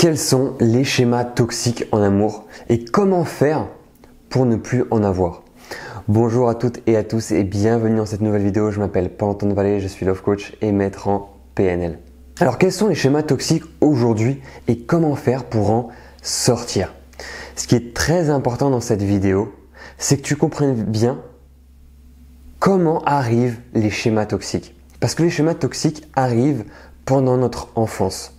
Quels sont les schémas toxiques en amour et comment faire pour ne plus en avoir? Bonjour à toutes et à tous et bienvenue dans cette nouvelle vidéo. Je m'appelle Paul-Antoine Vallée, je suis Love Coach et maître en PNL. Alors quels sont les schémas toxiques aujourd'hui et comment faire pour en sortir? Ce qui est très important dans cette vidéo, c'est que tu comprennes bien comment arrivent les schémas toxiques. Parce que les schémas toxiques arrivent pendant notre enfance.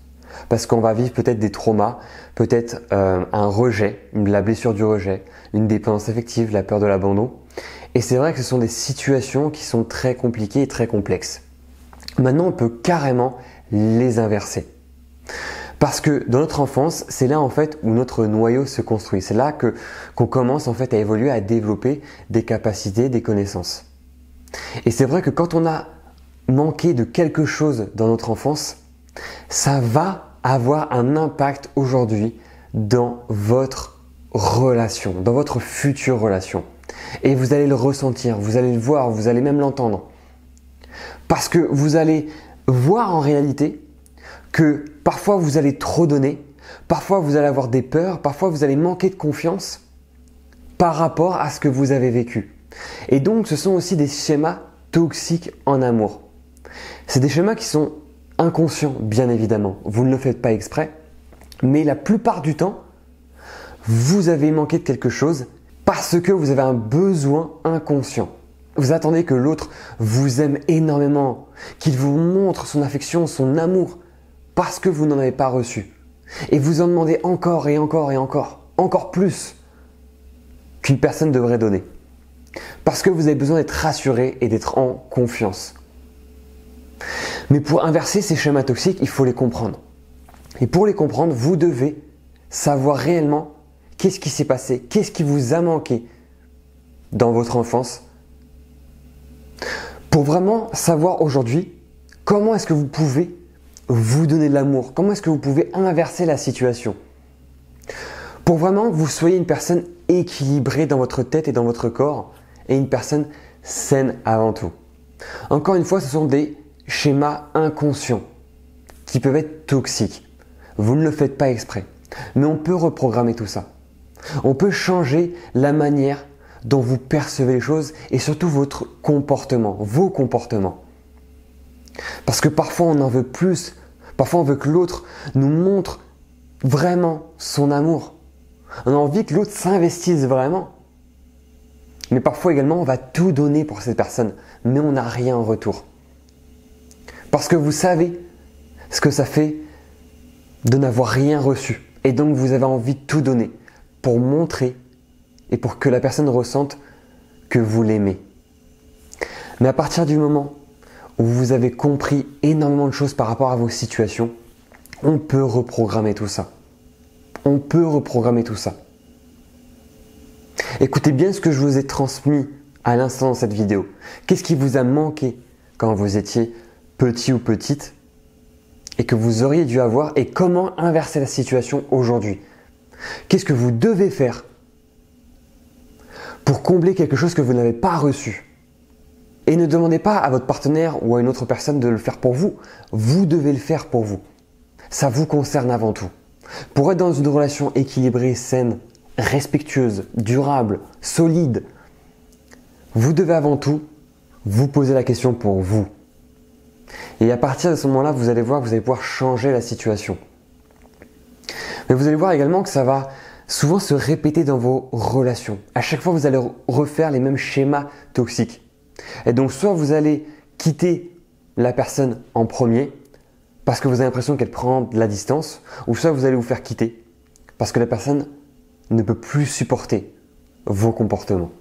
Parce qu'on va vivre peut-être des traumas, peut-être un rejet, la blessure du rejet, une dépendance affective, la peur de l'abandon. Et c'est vrai que ce sont des situations qui sont très compliquées et très complexes. Maintenant, on peut carrément les inverser. Parce que dans notre enfance, c'est là en fait où notre noyau se construit. C'est là qu'on commence en fait à évoluer, à développer des capacités, des connaissances. Et c'est vrai que quand on a manqué de quelque chose dans notre enfance, ça va avoir un impact aujourd'hui dans votre relation, dans votre future relation. Et vous allez le ressentir, vous allez le voir, vous allez même l'entendre. Parce que vous allez voir en réalité que parfois vous allez trop donner, parfois vous allez avoir des peurs, parfois vous allez manquer de confiance par rapport à ce que vous avez vécu. Et donc ce sont aussi des schémas toxiques en amour. C'est des schémas qui sont inconscients, bien évidemment. Vous ne le faites pas exprès, mais la plupart du temps, vous avez manqué de quelque chose parce que vous avez un besoin inconscient. Vous attendez que l'autre vous aime énormément, qu'il vous montre son affection, son amour, parce que vous n'en avez pas reçu. Et vous en demandez encore et encore et encore plus qu'une personne devrait donner. Parce que vous avez besoin d'être rassuré et d'être en confiance. Mais pour inverser ces schémas toxiques, il faut les comprendre. Et pour les comprendre, vous devez savoir réellement qu'est-ce qui s'est passé, qu'est-ce qui vous a manqué dans votre enfance. Pour vraiment savoir aujourd'hui comment est-ce que vous pouvez vous donner de l'amour, comment est-ce que vous pouvez inverser la situation. Pour vraiment que vous soyez une personne équilibrée dans votre tête et dans votre corps et une personne saine avant tout. Encore une fois, ce sont des schémas inconscients qui peuvent être toxiques. Vous ne le faites pas exprès, mais on peut reprogrammer tout ça. On peut changer la manière dont vous percevez les choses et surtout votre comportement, vos comportements. Parce que parfois on en veut plus, parfois on veut que l'autre nous montre vraiment son amour. On a envie que l'autre s'investisse vraiment. Mais parfois également on va tout donner pour cette personne, mais on n'a rien en retour. Parce que vous savez ce que ça fait de n'avoir rien reçu. Et donc vous avez envie de tout donner pour montrer et pour que la personne ressente que vous l'aimez. Mais à partir du moment où vous avez compris énormément de choses par rapport à vos situations, on peut reprogrammer tout ça. On peut reprogrammer tout ça. Écoutez bien ce que je vous ai transmis à l'instant dans cette vidéo. Qu'est-ce qui vous a manqué quand vous étiez petit ou petite et que vous auriez dû avoir et comment inverser la situation aujourd'hui? Qu'est-ce que vous devez faire pour combler quelque chose que vous n'avez pas reçu? Et ne demandez pas à votre partenaire ou à une autre personne de le faire pour vous. Vous devez le faire pour vous. Ça vous concerne avant tout. Pour être dans une relation équilibrée, saine, respectueuse, durable, solide, vous devez avant tout vous poser la question pour vous. Et à partir de ce moment-là, vous allez voir que vous allez pouvoir changer la situation. Mais vous allez voir également que ça va souvent se répéter dans vos relations. À chaque fois, vous allez refaire les mêmes schémas toxiques. Et donc, soit vous allez quitter la personne en premier parce que vous avez l'impression qu'elle prend de la distance, ou soit vous allez vous faire quitter parce que la personne ne peut plus supporter vos comportements.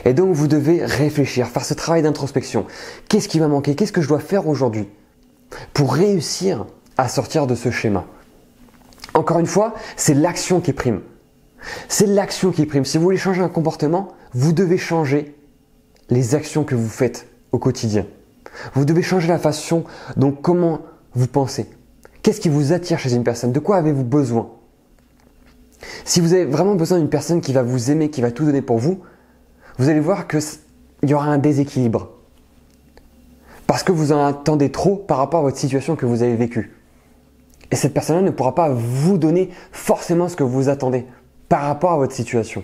Et donc, vous devez réfléchir, faire ce travail d'introspection. Qu'est-ce qui m'a manqué? Qu'est-ce que je dois faire aujourd'hui pour réussir à sortir de ce schéma? Encore une fois, c'est l'action qui prime. C'est l'action qui prime. Si vous voulez changer un comportement, vous devez changer les actions que vous faites au quotidien. Vous devez changer la façon dont comment vous pensez. Qu'est-ce qui vous attire chez une personne? De quoi avez-vous besoin? Si vous avez vraiment besoin d'une personne qui va vous aimer, qui va tout donner pour vous, vous allez voir qu'il y aura un déséquilibre. Parce que vous en attendez trop par rapport à votre situation que vous avez vécue. Et cette personne-là ne pourra pas vous donner forcément ce que vous attendez par rapport à votre situation.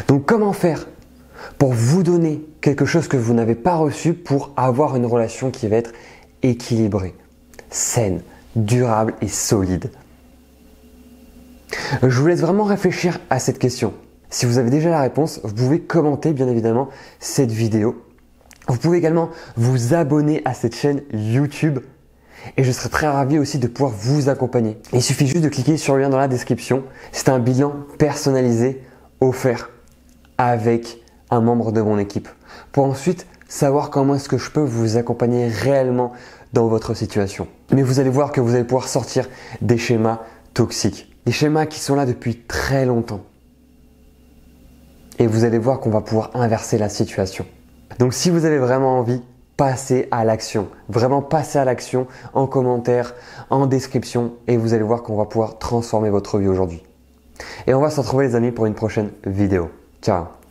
Donc comment faire pour vous donner quelque chose que vous n'avez pas reçu pour avoir une relation qui va être équilibrée, saine, durable et solide? Je vous laisse vraiment réfléchir à cette question. Si vous avez déjà la réponse, vous pouvez commenter bien évidemment cette vidéo. Vous pouvez également vous abonner à cette chaîne YouTube et je serai très ravi aussi de pouvoir vous accompagner. Il suffit juste de cliquer sur le lien dans la description. C'est un bilan personnalisé offert avec un membre de mon équipe pour ensuite savoir comment est-ce que je peux vous accompagner réellement dans votre situation. Mais vous allez voir que vous allez pouvoir sortir des schémas toxiques, des schémas qui sont là depuis très longtemps. Et vous allez voir qu'on va pouvoir inverser la situation. Donc si vous avez vraiment envie, passez à l'action. Vraiment passez à l'action en commentaire, en description et vous allez voir qu'on va pouvoir transformer votre vie aujourd'hui. Et on va se retrouver les amis pour une prochaine vidéo. Ciao!